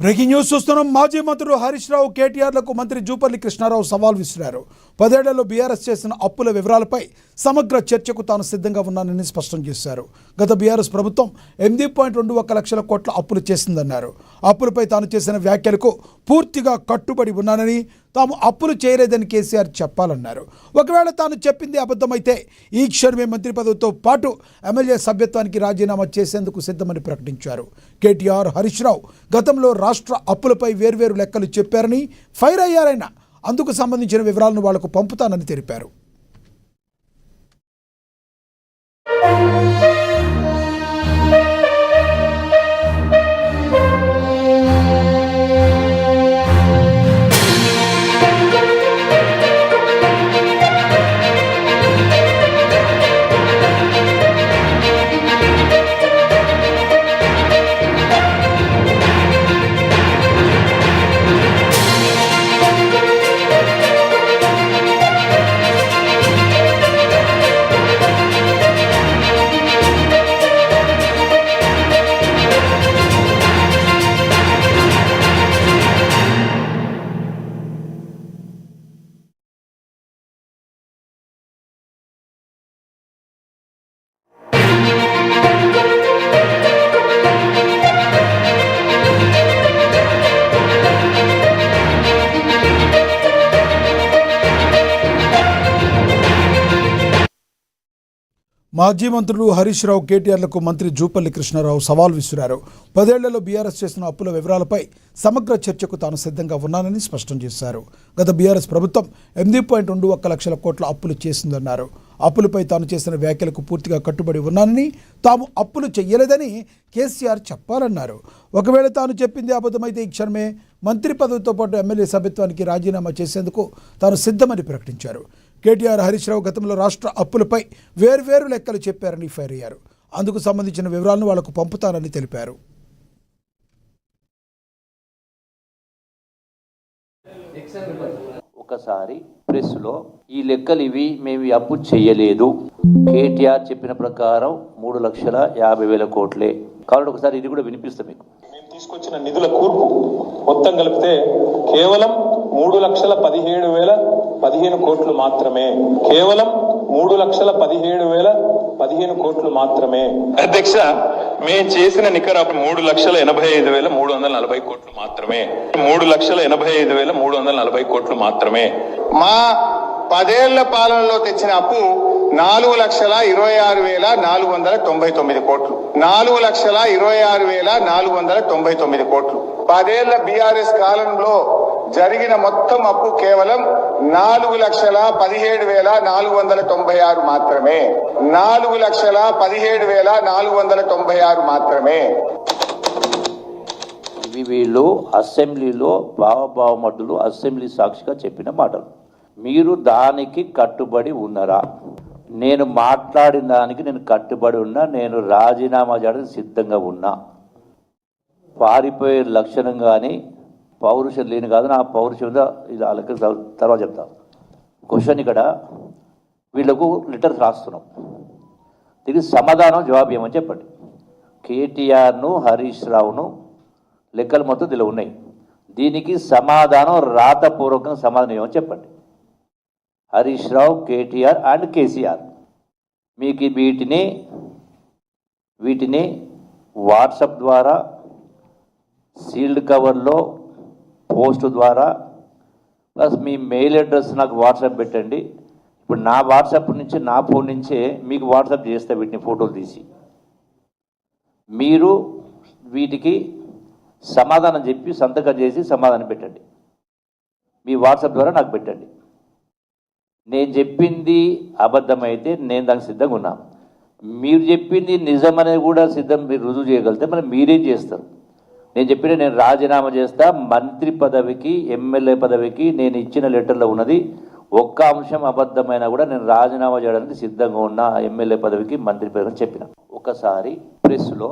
Breaking news చూస్తున్నాం. మాజీ మంత్రులు హరీష్ రావు, కేటీఆర్లకు మంత్రి జూపల్లి కృష్ణారావు సవాల్ విసిరారు. 10 ఏళ్లలో బీఆర్ఎస్ చేసిన అప్పుల వివరాలపై సమగ్ర చర్చకు తాను సిద్ధంగా ఉన్నానని స్పష్టం చేశారు. గత బీఆర్ఎస్ ప్రభుత్వం 8.21 లక్షల కోట్ల అప్పులు చేసిందన్నారు. అప్పులపై తాను చేసిన వ్యాఖ్యలకు పూర్తిగా కట్టుబడి ఉన్నానని, తాము అప్పులు చేయలేదని కేసీఆర్ చెప్పాలన్నారు. ఒకవేళ తాను చెప్పింది అబద్ధమైతే ఈ క్షణమే మంత్రి పదవితో పాటు ఎమ్మెల్యే సభ్యత్వానికి రాజీనామా చేసేందుకు సిద్ధమని ప్రకటించారు. కేటీఆర్, హరీష్ రావు గతంలో రాష్ట్ర అప్పులపై వేర్వేరు లెక్కలు చెప్పారని ఫైర్ అయ్యారైనా అందుకు సంబంధించిన వివరాలను వాళ్లకు పంపుతానని తెలిపారు. మాజీ మంత్రులు హరీష్ రావు, కేటీఆర్లకు మంత్రి జూపల్లి కృష్ణారావు సవాల్ విసిరారు. 10 ఏళ్లలో బీఆర్ఎస్ చేసిన అప్పుల వివరాలపై సమగ్ర చర్చకు తాను సిద్ధంగా ఉన్నానని స్పష్టం చేశారు. గత బీఆర్ఎస్ ప్రభుత్వం 8.21 లక్షల కోట్ల అప్పులు చేసిందన్నారు. అప్పులపై తాను చేసిన వ్యాఖ్యలకు పూర్తిగా కట్టుబడి ఉన్నానని, తాము అప్పులు చెయ్యలేదని కేసీఆర్ చెప్పాలన్నారు. ఒకవేళ తాను చెప్పింది అబద్ధమైతే ఈ క్షణమే మంత్రి పదవితో పాటు ఎమ్మెల్యే సభ్యత్వానికి రాజీనామా చేసేందుకు తాను సిద్ధమని ప్రకటించారు. కేటీఆర్, హరీష్ రావు గతంలో రాష్ట్ర అప్పులపై వేర్వేరు లెక్కలు చెప్పారని ఫైర్ అయ్యారు. అందుకు సంబంధించిన వివరాలను వాళ్లకు పంపుతానని తెలిపారు. ఒకసారి ప్రెస్లో ఈ లెక్కలు ఇవి, మేము అప్పు చేయలేదు, కేటీఆర్ చెప్పిన ప్రకారం 3,50,000 కోట్లే కాబట్టి ఒకసారి ఇది కూడా వినిపిస్తాం మీకు. మేము తీసుకొచ్చిన నిధుల కూర్పు మొత్తం కలిపితే కేవలం 3,17,015 కోట్లు మాత్రమే. కేవలం 3,17,015 కోట్లు మాత్రమే. అధ్యక్ష, మేము చేసిన నికర 3,85,340 కోట్లు మాత్రమే. 3,85,340 కోట్లు మాత్రమే. మా 10 ఏళ్ల పాలనలో తెచ్చిన అప్పు 4,26,499 కోట్లు. 4,26,499 కోట్లు. 10 ఏళ్ల బీఆర్ఎస్ కాలంలో జరిగిన మొత్తం అప్పు కేవలం 4,17,496 మాత్రమే. 4,17,496 మాత్రమే. ఇవి వీళ్ళు అసెంబ్లీలో భావమడ్డులు అసెంబ్లీ సాక్షిగా చెప్పిన మాటలు. మీరు దానికి కట్టుబడి ఉన్నారా? నేను మాట్లాడిన దానికి నేను కట్టుబడి ఉన్నా. నేను రాజీనామా చేయడానికి సిద్ధంగా ఉన్నా. పారిపోయే లక్షణం కానీ పౌరుషం లేని కాదు. నా పౌరుషం ఇది వాళ్ళకి తర్వాత చెప్తా. క్వశ్చన్ ఇక్కడ వీళ్ళకు లెటర్స్ రాస్తున్నాం, దీనికి సమాధానం జవాబు ఏమని చెప్పండి. కేటీఆర్ను, హరీష్ రావును లెక్కలు మొత్తం దీనిలో ఉన్నాయి. దీనికి సమాధానం రాతపూర్వకంగా సమాధానం ఏమని చెప్పండి. హరీష్ రావు, కేటీఆర్ అండ్ కేసీఆర్ మీకు వీటిని వాట్సాప్ ద్వారా, సీల్డ్ కవర్లో, పోస్ట్ ద్వారా, ప్లస్ మీ మెయిల్ అడ్రస్ నాకు వాట్సాప్ పెట్టండి. ఇప్పుడు నా వాట్సాప్ నుంచి, నా ఫోన్ నుంచే మీకు వాట్సాప్ చేస్తే వీటిని ఫోటోలు తీసి మీరు వీటికి సమాధానం చెప్పి సంతకం చేసి సమాధానం పెట్టండి. మీ వాట్సాప్ ద్వారా నాకు పెట్టండి. నేను చెప్పింది అబద్ధమైతే నేను దానికి సిద్ధంగా ఉన్నా. మీరు చెప్పింది నిజమనేది కూడా మీరు రుజువు చేయగలిగితే మరి మీరేం చేస్తారు? నేను చెప్పిన నేను రాజీనామా చేస్తా. మంత్రి పదవికి, ఎమ్మెల్యే పదవికి నేను ఇచ్చిన లెటర్లో ఉన్నది ఒక్క అంశం అబద్ధమైనా కూడా నేను రాజీనామా చేయడానికి సిద్ధంగా ఉన్నా. ఎమ్మెల్యే పదవికి, మంత్రి పదవికి చెప్పిన. ఒకసారి ప్రెస్లో